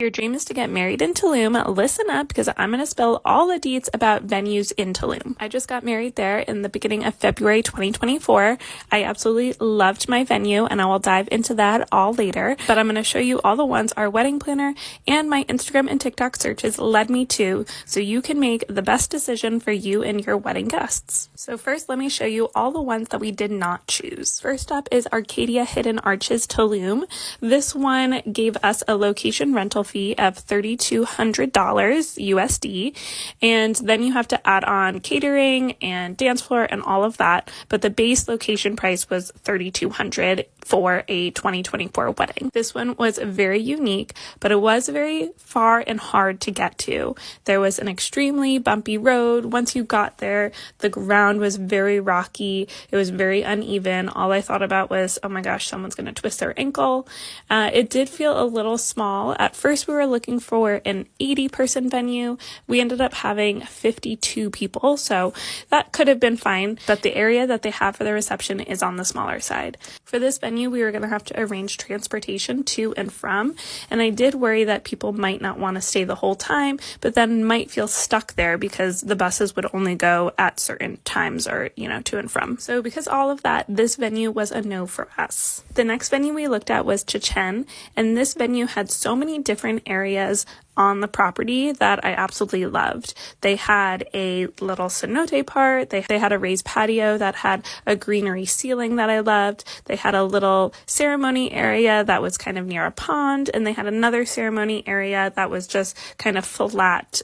Your dream is to get married in Tulum. Listen up, because I'm going to spill all the deets about venues in Tulum. I just got married there in the beginning of February 2024. I absolutely loved my venue, and I will dive into that all later. But I'm going to show you all the ones our wedding planner and my Instagram and TikTok searches led me to, so you can make the best decision for you and your wedding guests. So first, let me show you all the ones that we did not choose. First up is Arcadia Hidden Arches Tulum. This one gave us a location rental fee of $3,200 USD, and then you have to add on catering and dance floor and all of that, but the base location price was $3,200 for a 2024 wedding. This one was very unique, but it was very far and hard to get to. There was an extremely bumpy road. Once you got there, the ground was very rocky. It was very uneven. All I thought about was, oh my gosh, someone's going to twist their ankle. It did feel a little small. At first, we were looking for an 80-person venue. We ended up having 52 people, so that could have been fine, but the area that they have for the reception is on the smaller side. For this venue, we were going to have to arrange transportation to and from, and I did worry that people might not want to stay the whole time, but then might feel stuck there because the buses would only go at certain times, or, to and from. So because all of that, this venue was a no for us. The next venue we looked at was Chichen, and this venue had so many different areas on the property that I absolutely loved. They had a little cenote part. They had a raised patio that had a greenery ceiling that I loved. They had a little ceremony area that was kind of near a pond, and they had another ceremony area that was just kind of flat,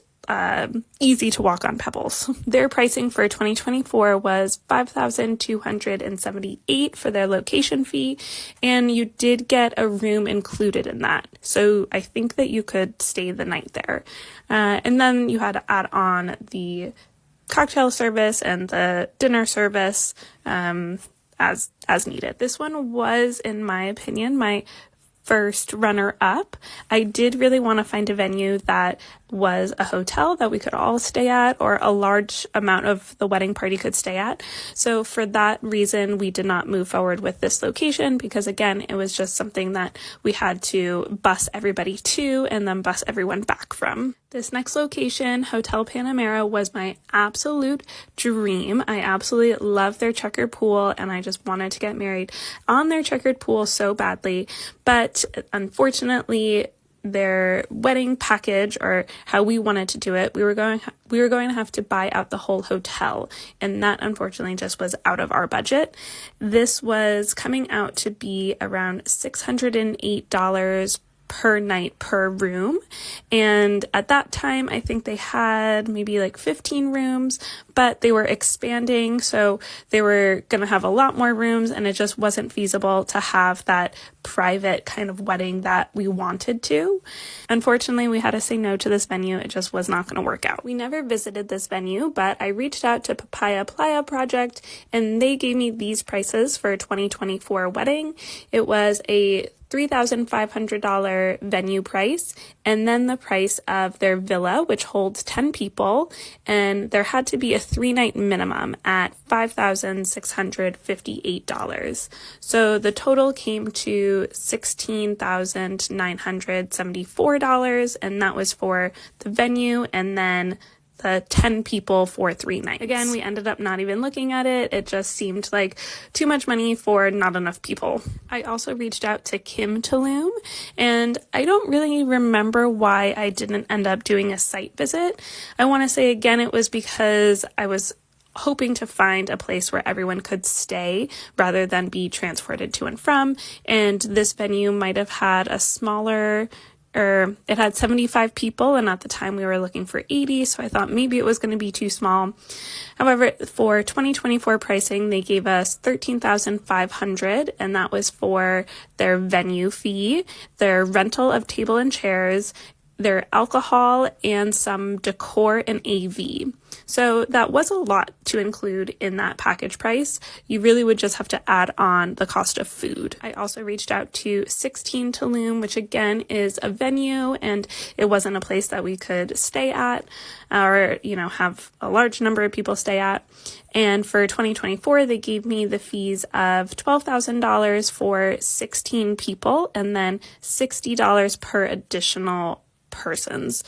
easy to walk on pebbles. Their pricing for 2024 was $5,278 for their location fee, and you did get a room included in that. So I think that you could stay the night there. And then you had to add on the cocktail service and the dinner service as needed. This one was, in my opinion, my first runner-up. I did really want to find a venue that was a hotel that we could all stay at, or a large amount of the wedding party could stay at. So for that reason, we did not move forward with this location, because again, it was just something that we had to bus everybody to and then bus everyone back from. This next location, Hotel Panamera, was my absolute dream. I absolutely love their checkered pool, and I just wanted to get married on their checkered pool so badly. But unfortunately, their wedding package, or how we wanted to do it, we were going to have to buy out the whole hotel, and that unfortunately just was out of our budget. This was coming out to be around $608 per night per room, and at that time I think they had maybe like 15 rooms, but they were expanding, so they were going to have a lot more rooms, and it just wasn't feasible to have that private kind of wedding that we wanted to. Unfortunately, we had to say no to this venue. It just was not going to work out. We never visited this venue, but I reached out to Papaya Playa Project, and they gave me these prices for a 2024 wedding. It was a $3,500 venue price, and then the price of their villa, which holds 10 people, and there had to be a 3-night minimum at $5,658. So the total came to $16,974, and that was for the venue, and then the 10 people for 3 nights. Again, we ended up not even looking at it. It just seemed like too much money for not enough people. I also reached out to Kim Tulum, and I don't really remember why I didn't end up doing a site visit. I want to say, again, it was because I was hoping to find a place where everyone could stay rather than be transported to and from, and this venue might have had a smaller, it had 75 people, and at the time we were looking for 80, so I thought maybe it was going to be too small. However, for 2024 pricing, they gave us $13,500, and that was for their venue fee, their rental of table and chairs, their alcohol, and some decor and AV. So that was a lot to include in that package price. You really would just have to add on the cost of food. I also reached out to 16 Tulum, which again is a venue, and it wasn't a place that we could stay at, or, have a large number of people stay at. And for 2024, they gave me the fees of $12,000 for 16 people, and then $60 per additional persons.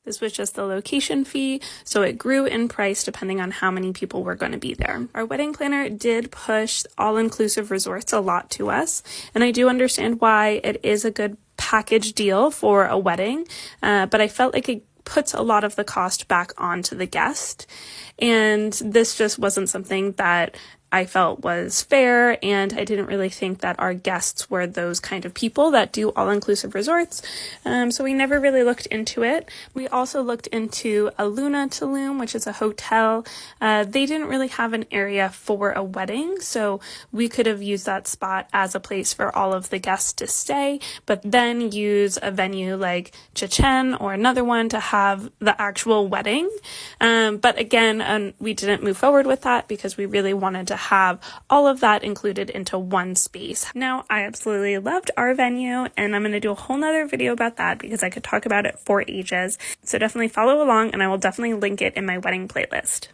This was just the location fee, so it grew in price depending on how many people were going to be there. Our wedding planner did push all-inclusive resorts a lot to us, and I do understand why it is a good package deal for a wedding, but I felt like it puts a lot of the cost back onto the guest, and this just wasn't something that I felt was fair, and I didn't really think that our guests were those kind of people that do all-inclusive resorts, so we never really looked into it. We also looked into Aluna Tulum, which is a hotel. They didn't really have an area for a wedding, so we could have used that spot as a place for all of the guests to stay, but then use a venue like Chichen or another one to have the actual wedding. But again, we didn't move forward with that because we really wanted to have all of that included into one space. Now, I absolutely loved our venue, and I'm going to do a whole nother video about that because I could talk about it for ages. So definitely follow along, and I will definitely link it in my wedding playlist.